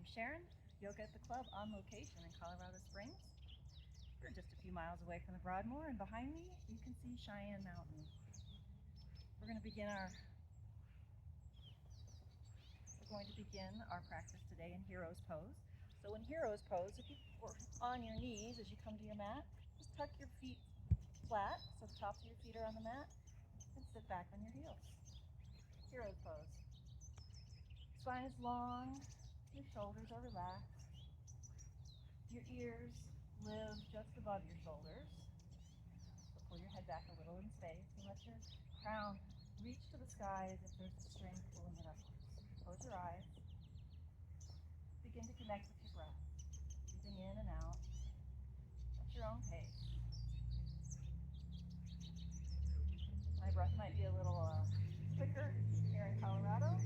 Sharon, yoga at the club on location in Colorado Springs. We're just a few miles away from the Broadmoor, and behind me you can see Cheyenne Mountain. We're going to begin our practice today in Hero's Pose. So in Hero's Pose, if you're on your knees as you come to your mat, just tuck your feet flat so the tops of your feet are on the mat, and sit back on your heels. Hero's Pose. Spine is long, your shoulders are relaxed, your ears live just above your shoulders. So pull your head back a little in space and let your crown reach to the sky as if there's a string pulling it upwards. Close your eyes. Begin to connect with your breath, breathing in and out at your own pace. My breath might be a little quicker here in Colorado,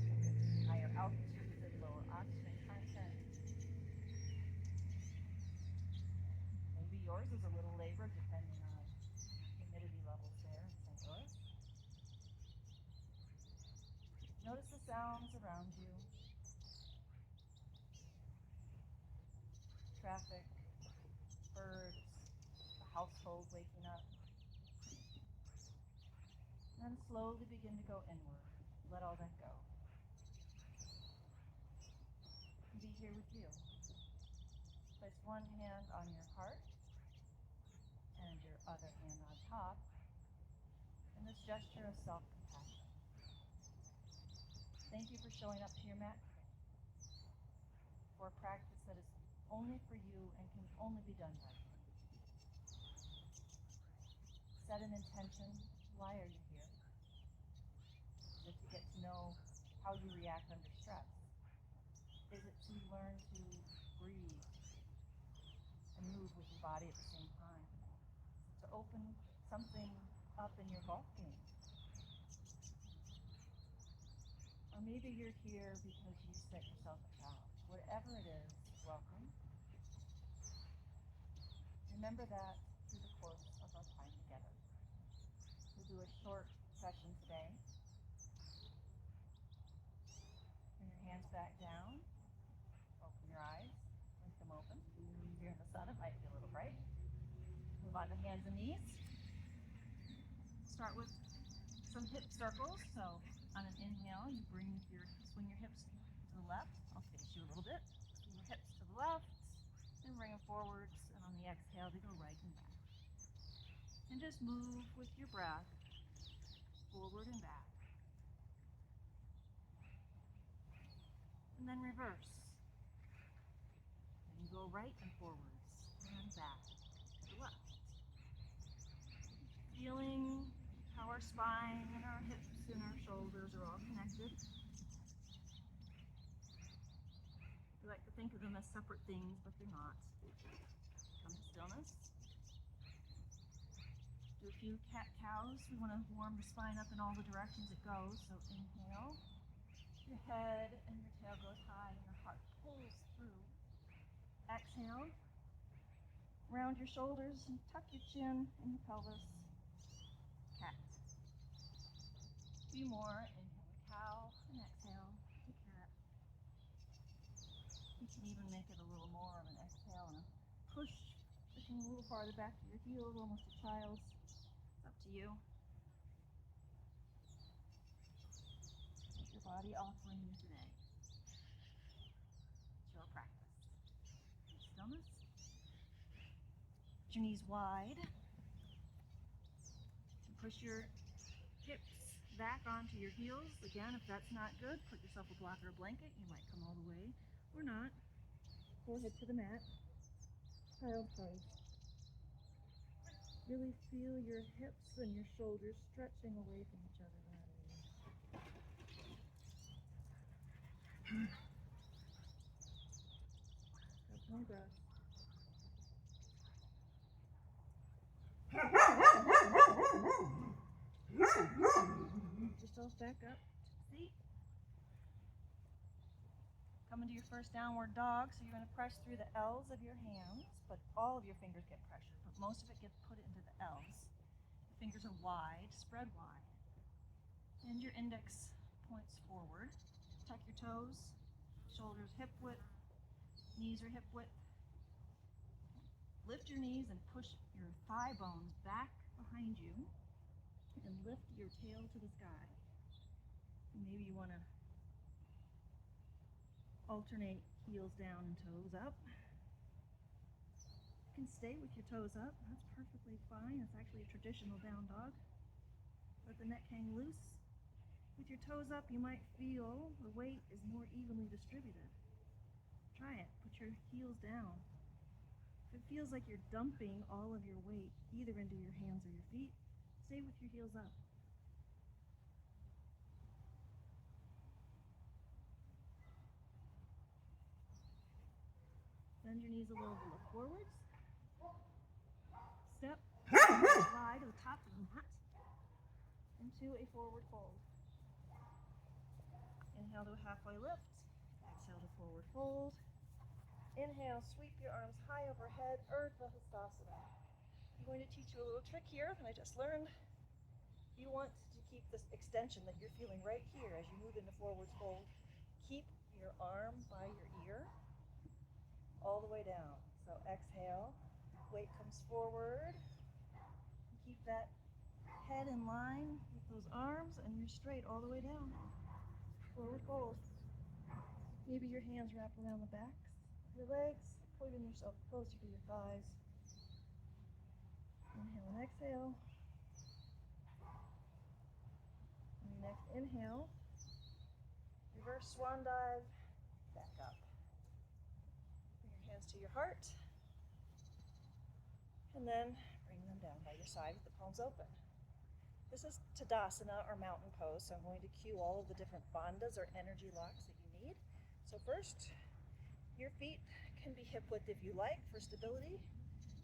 higher altitude and lower oxygen content. Maybe yours is a little labored depending on humidity levels there in St. Louis. Notice the sounds around you. Traffic, birds, the household waking up. And then slowly begin to go inward. Let all that go. Be here with you. Place one hand on your heart and your other hand on top in this gesture of self-compassion. Thank you for showing up to your mat today, for a practice that is only for you and can only be done by you. Set an intention. Why are you here? Is it to get to know how you react under stress? Is it to learn to breathe and move with your body at the same time? Is it to open something up in your golf game? Or maybe you're here because you set yourself a challenge. Whatever it is, welcome. Remember that through the course of our time together. We'll do a short session today. Bring your hands back down. Open your eyes. Blink them open. If you're in the sun, it might be a little bright. Move on to hands and knees. Start with some hip circles. So on an inhale, you swing your hips to the left. I'll face you a little bit. Swing your hips to the left. And bring them forwards, and on the exhale, they go right and back. And just move with your breath, forward and back. And then reverse. And you go right and forwards, and back to the left. Feeling how our spine and our hips and our shoulders are all connected. We like to think of them as separate things, but they're not. Come to stillness. Do a few cat-cows. We want to warm the spine up in all the directions it goes. So inhale. Your head and your tail goes high and your heart pulls through. Exhale. Round your shoulders and tuck your chin and your pelvis. Cat. A few more. Inhale, cow, and exhale, the cat. You can even make it a little more of an exhale and a push, pushing a little farther back to your heels, almost a child's. It's up to you. What's your body offering you today? It's your practice. Stillness. Put your knees wide. And push your hips back onto your heels. Again, if that's not good, put yourself a block or a blanket. You might come all the way or not. Forehead to the mat. Child pose. Really feel your hips and your shoulders stretching away from each other that way. Have one breath. Lift yourself back up to the seat. Come into your first downward dog, so you're going to press through the L's of your hands, but all of your fingers get pressure, but most of it gets put into the L's. The fingers are wide, spread wide. And your index points forward. Tuck your toes, shoulders hip width, Knees are hip width. Lift your knees and push your thigh bones back behind you and lift your tail to the sky. Maybe you want to alternate heels down and toes up. You can stay with your toes up. That's perfectly fine. It's actually a traditional down dog. Let the neck hang loose. With your toes up, you might feel the weight is more evenly distributed. Try it. Put your heels down. If it feels like you're dumping all of your weight either into your hands or your feet, stay with your heels up. Bend your knees a little to look forwards. Step, slide to the top of the mat into a forward fold. Inhale to a halfway lift. Exhale to forward fold. Inhale, sweep your arms high overhead, Urdhva Hastasana. I'm going to teach you a little trick here that I just learned. You want to keep this extension that you're feeling right here as you move into forward fold. Keep your arm by your ear all the way down. So exhale, weight comes forward. Keep that head in line with those arms and you're straight all the way down. Forward fold. Maybe your hands wrap around the backs of your legs, pulling yourself closer to your thighs. Inhale and exhale. And your next inhale, reverse swan dive, back up. Bring your hands to your heart, and then bring them down by your side with the palms open. This is Tadasana or mountain pose, so I'm going to cue all of the different bandhas or energy locks that you need. So first, your feet can be hip width if you like for stability,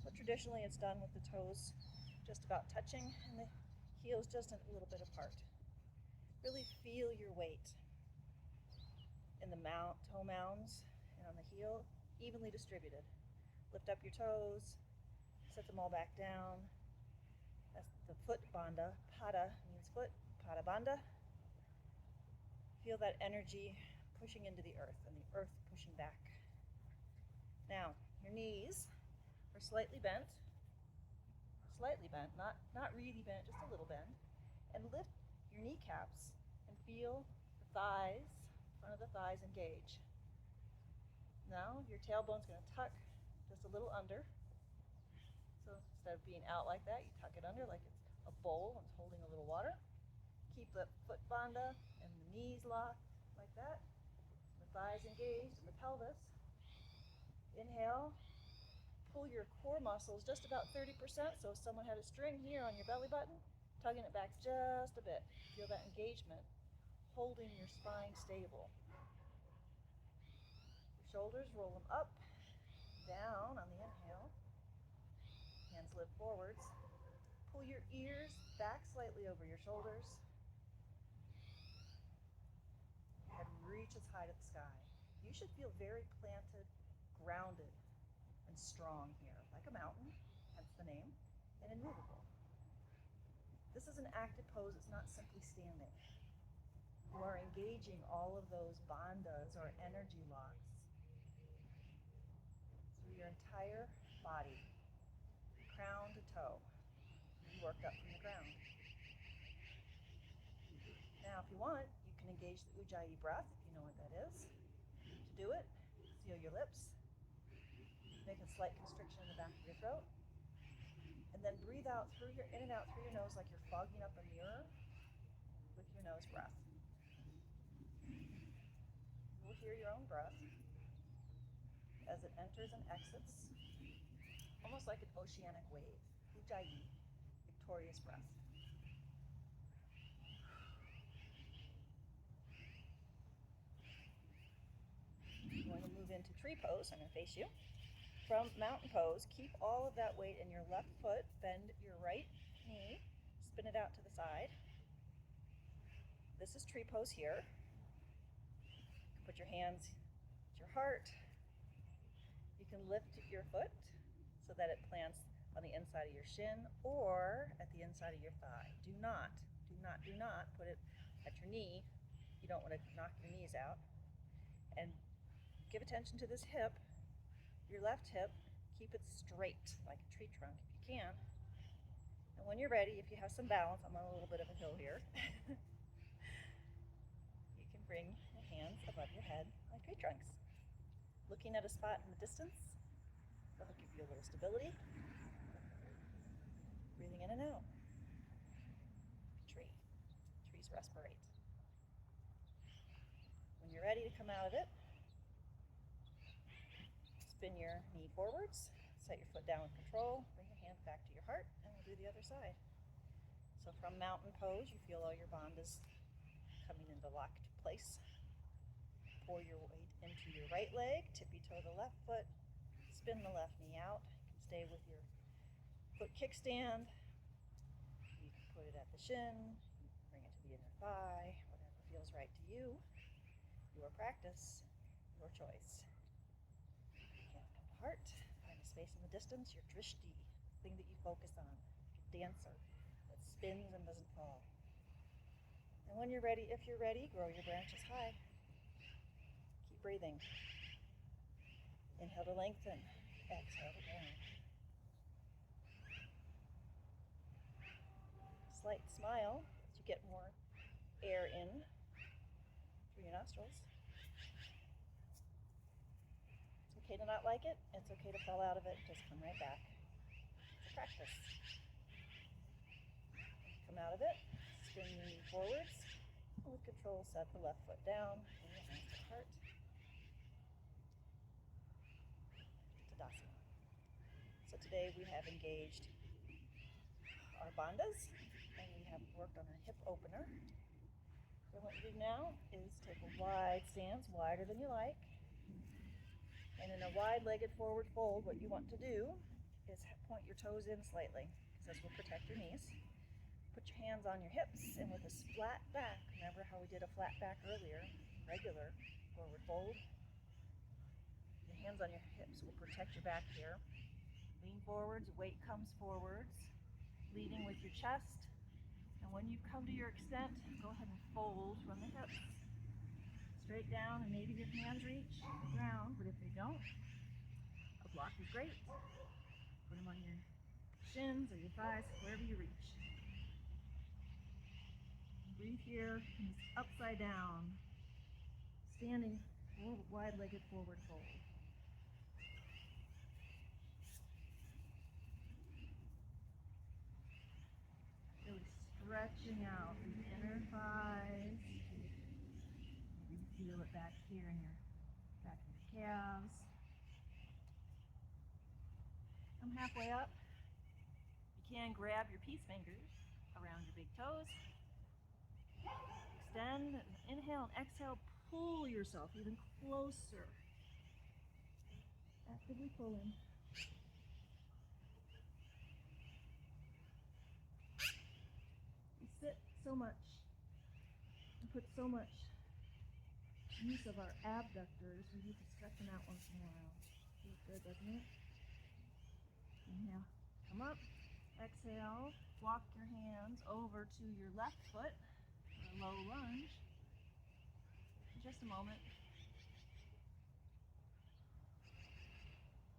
but traditionally it's done with the toes just about touching and the heels just a little bit apart. Really feel your weight in the toe mounds and on the heel, evenly distributed. Lift up your toes, set them all back down. That's the foot bandha. Pada means foot, pada bandha. Feel that energy pushing into the earth and the earth pushing back. Now, your knees are slightly bent, not really bent, just a little bend. And lift your kneecaps and feel the thighs, front of the thighs engage. Now, your tailbone's going to tuck just a little under. So instead of being out like that, you tuck it under like it's a bowl and it's holding a little water. Keep the foot bandha and the knees locked like that. The thighs engaged and the pelvis. Inhale, pull your core muscles just about 30%. So if someone had a string here on your belly button, tugging it back just a bit. Feel that engagement, holding your spine stable. Your shoulders, roll them up, down on the inhale. Hands lift forwards. Pull your ears back slightly over your shoulders. Head reaches high to the sky. You should feel very planted, grounded, and strong here, like a mountain, hence the name, and immovable. This is an active pose, it's not simply standing. You are engaging all of those bandhas or energy locks through your entire body, crown to toe. You worked up from the ground. Now, if you want, you can engage the Ujjayi breath, if you know what that is. To do it, seal your lips, make a slight constriction in the back of your throat, and then breathe out in and out through your nose like you're fogging up a mirror with your nose breath. You'll hear your own breath as it enters and exits, almost like an oceanic wave. Ujjayi, victorious breath. I'm going to move into tree pose. I'm going to face you. From mountain pose, keep all of that weight in your left foot, bend your right knee, spin it out to the side. This is tree pose here. You can put your hands at your heart. You can lift your foot so that it plants on the inside of your shin or at the inside of your thigh. Do not put it at your knee. You don't want to knock your knees out. And give attention to this hip. your left hip, keep it straight like a tree trunk if you can. And when you're ready, if you have some balance, I'm on a little bit of a hill here, you can bring the hands above your head like tree trunks. Looking at a spot in the distance, that'll give you a little stability. Breathing in and out. Tree. Trees respirate. When you're ready to come out of it, spin your knee forwards, set your foot down with control, bring your hand back to your heart, and we'll do the other side. So from mountain pose, you feel all your bandhas coming into locked place. Pour your weight into your right leg, tippy toe the left foot, spin the left knee out. You can stay with your foot kickstand. You can put it at the shin, you can bring it to the inner thigh, whatever feels right to you. Your practice, your choice. Hand come to heart, find a space in the distance, your drishti, thing that you focus on, your dancer that spins and doesn't fall. And when you're ready, if you're ready, grow your branches high. Keep breathing. Inhale to lengthen, exhale to down. Slight smile as you get more air in through your nostrils. It's okay to not like it. It's okay to fall out of it. Just come right back. It's a practice. Come out of it. Spin your knee forwards. And with control, set the left foot down. Bring your hands to the heart. Tadasana. So today we have engaged our bandhas, and we have worked on a hip opener. So what you do now is take a wide stance, wider than you like. And in a wide-legged forward fold, what you want to do is point your toes in slightly, because this will protect your knees. Put your hands on your hips, and with this flat back, remember how we did a flat back earlier, regular forward fold. Your hands on your hips will protect your back here. Lean forwards, weight comes forwards, leading with your chest. And when you come to your extent, go ahead and fold from the hips. Straight down, and maybe your hands reach the ground, but if they don't, a block is great. Put them on your shins or your thighs, wherever you reach. Breathe here, and it's upside down, standing wide-legged forward fold. Really stretching out the inner thighs. Feel it back here in your back of your calves. Come halfway up. You can grab your peace fingers around your big toes. Extend, inhale and exhale, pull yourself even closer. Actively pulling. We sit so much and put so much use of our abductors. We need to stretch them out once in a while. Feels good, doesn't it? Inhale, come up. Exhale, walk your hands over to your left foot for a low lunge. In just a moment.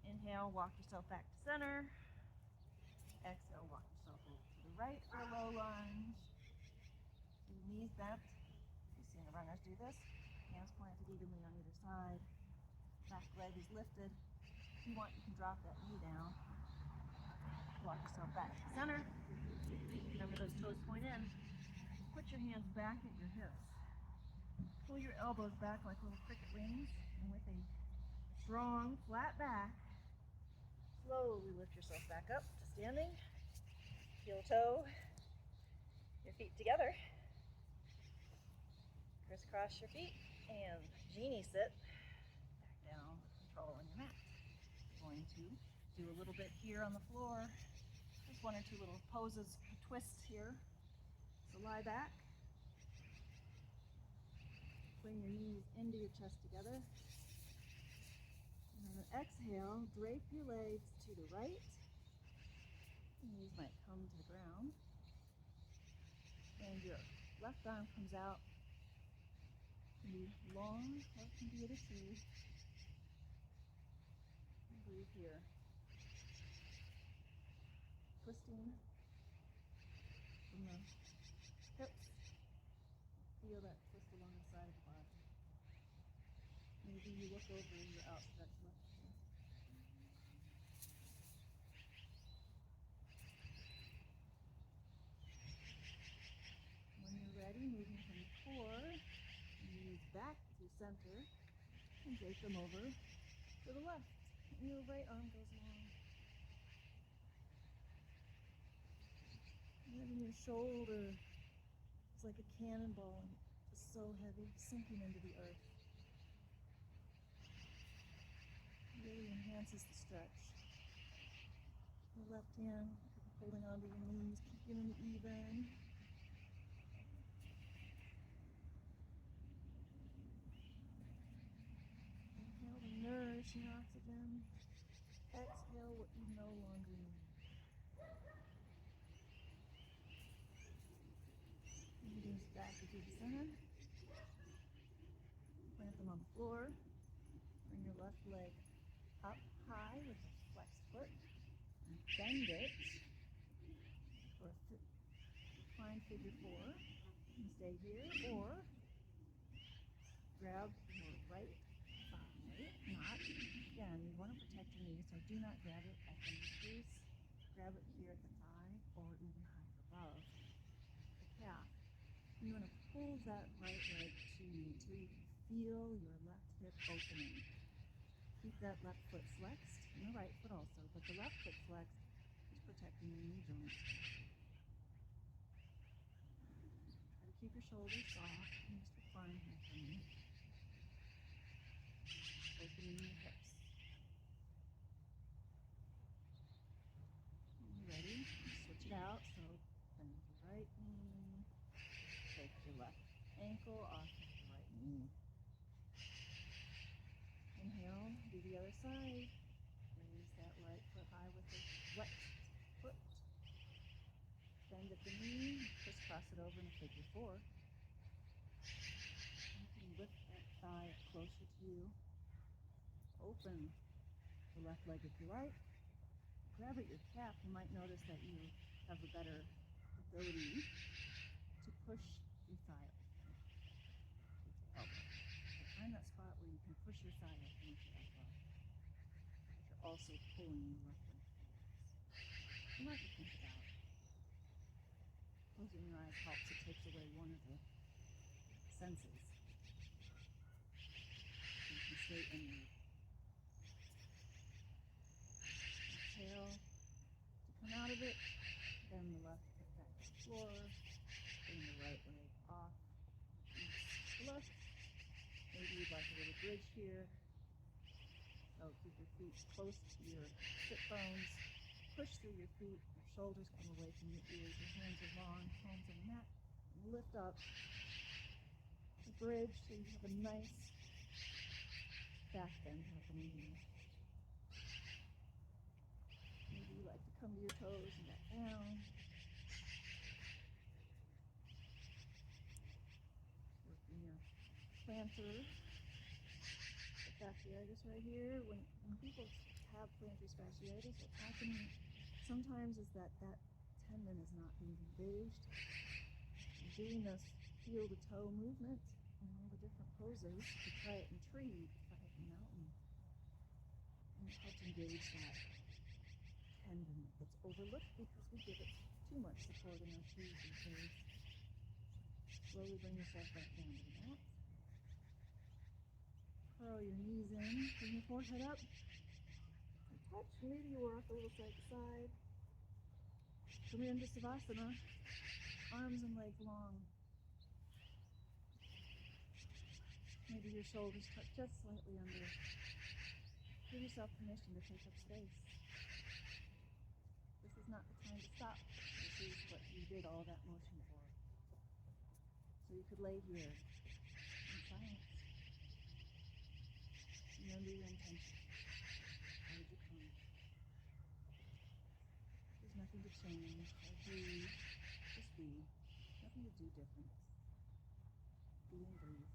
Inhale, walk yourself back to center. Exhale, walk yourself over to the right for a low lunge. Your knees bent. You've seen the runners do this. Hands planted evenly on either side. Back leg is lifted. If you want, you can drop that knee down. Walk yourself back to center. Remember those toes point in. Put your hands back at your hips. Pull your elbows back like little cricket wings. And with a strong, flat back, slowly lift yourself back up to standing. Heel toe your feet together. Crisscross your feet. And genie sit back down with control on your mat. Going to do a little bit here on the floor. Just one or two little poses, twists here. So lie back. Bring your knees into your chest together. And then exhale, drape your legs to the right. Your knees might come to the ground. And your left arm comes out. It can be long, or it can be at a two. breathe here. Twisting from the hips. Feel that twist along the side of the body. Maybe you look over your outstretched left hand. When you're ready, moving from the core, knees back to center, and drape them over to the left. And your right arm goes long. Imagine your shoulder is like a cannonball and just so heavy, sinking into the earth. Really enhances the stretch. The left hand holding onto your knees, keeping them even. Inhale the nourishing oxygen. Exhale what you no longer need. Knees back to Tadasana. Plant them on the floor. Bring your left leg up high with a flexed foot. And bend it for a fine figure four. And stay here, or grab your right thigh. Again, you want to protect your knees, so do not grab it at the knee crease. Grab it here at the thigh, or even higher above the calf. You want to pull that right leg to you until you can feel your left hip opening. Keep that left foot flexed, and the right foot also, but the left foot flexed is protecting your knee joint. Try to keep your shoulders soft and just recline here for me. Opening your hips. When you're ready, switch it out. So bend your right knee, take your left ankle off of the right knee. Inhale, do the other side. Raise that right foot high with the flexed foot. Bend at the knee, crisscross it over in a figure four. You can lift that thigh up closer to you. Open the left leg if you like. Grab at your calf. You might notice that you have a better ability to push your thigh up with your elbow. So find that spot where you can push your thigh up with your elbow. But you're also pulling your left leg forward. You might have to think about it. Closing your eyes helps. It takes away one of the senses. You can stay inward. Exhale to come out of it. Bend the left foot back to the floor. Bring the right leg off. Left. Maybe you'd like a little bridge here. So keep your feet close to your sit bones. Push through your feet. Your shoulders come away from your ears. Your hands are long, palms on the mat. And lift up the bridge so you have a nice back bend happening here. Maybe you like to come to your toes and back down. Working your plantar fasciitis right here. When people have plantar fasciitis, what's happening sometimes is that tendon is not being engaged. You're doing this heel to toe movement and all the different poses to try it in tree, try it in mountain. And it helps engage that tendon that's overlooked because we give it too much support in our trees and toes. Slowly bring yourself back down to the mat. Curl your knees in, bring your forehead up. And touch, maybe you rock a little side to side. Come into Savasana, arms and legs long. Maybe your shoulders tuck just slightly under. Give yourself permission to take up space. This is not the time to stop. This is what you did all that motion for. So you could lay here in silence. Remember your intention. Why did you come? There's nothing to change or breathe. Just be. Nothing to do different. Be and breathe.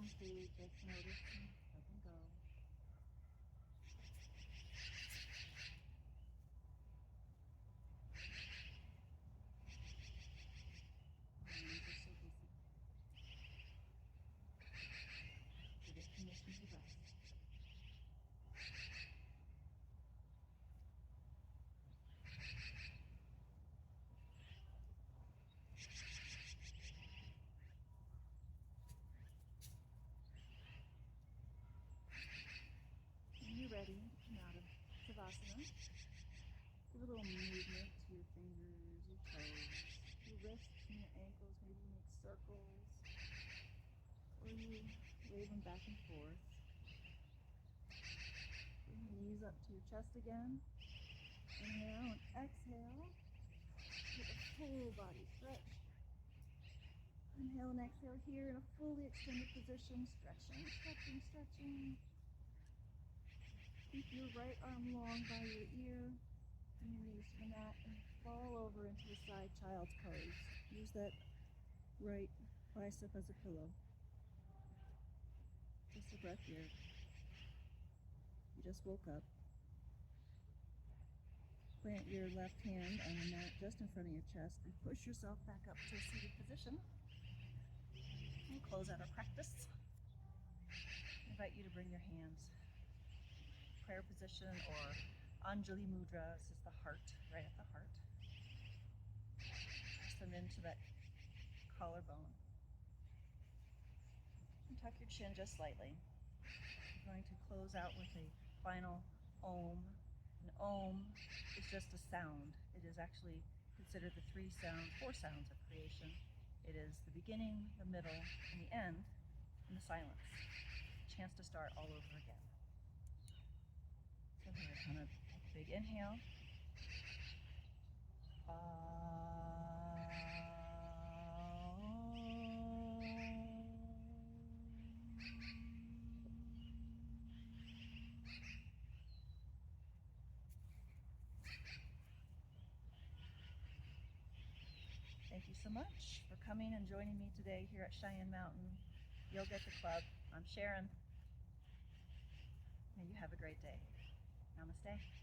some food, just notice and let them go. Minds are so busy. Give it permission to rest. When you're ready, come out of Savasana. Give a little movement to your fingers, your toes, your wrists and your ankles. Maybe you make circles, or you wave them back and forth. Bring your knees up to your chest again. Inhale and exhale. Take a full body stretch. Inhale and exhale here in a fully extended position. Stretching, stretching, stretching. Keep your right arm long by your ear. Bring your knees to the mat and fall over into the side child's pose. Use that right bicep as a pillow. Just a breath here. You just woke up. Plant your left hand on the mat just in front of your chest and push yourself back up to a seated position. We'll close out our practice. I invite you to bring your hands prayer position or Anjali Mudra. This is the heart, right at the heart. Press them into that collarbone. And tuck your chin just slightly. We're going to close out with a final Om. An Om is just a sound. It is actually considered the four sounds of creation. It is the beginning, the middle, and the end, and the silence. A chance to start all over again. So here, kind of take a big inhale. Thank you so much for coming and joining me today here at Cheyenne Mountain Yoga at the Club. I'm Sharon. May you have a great day. Namaste.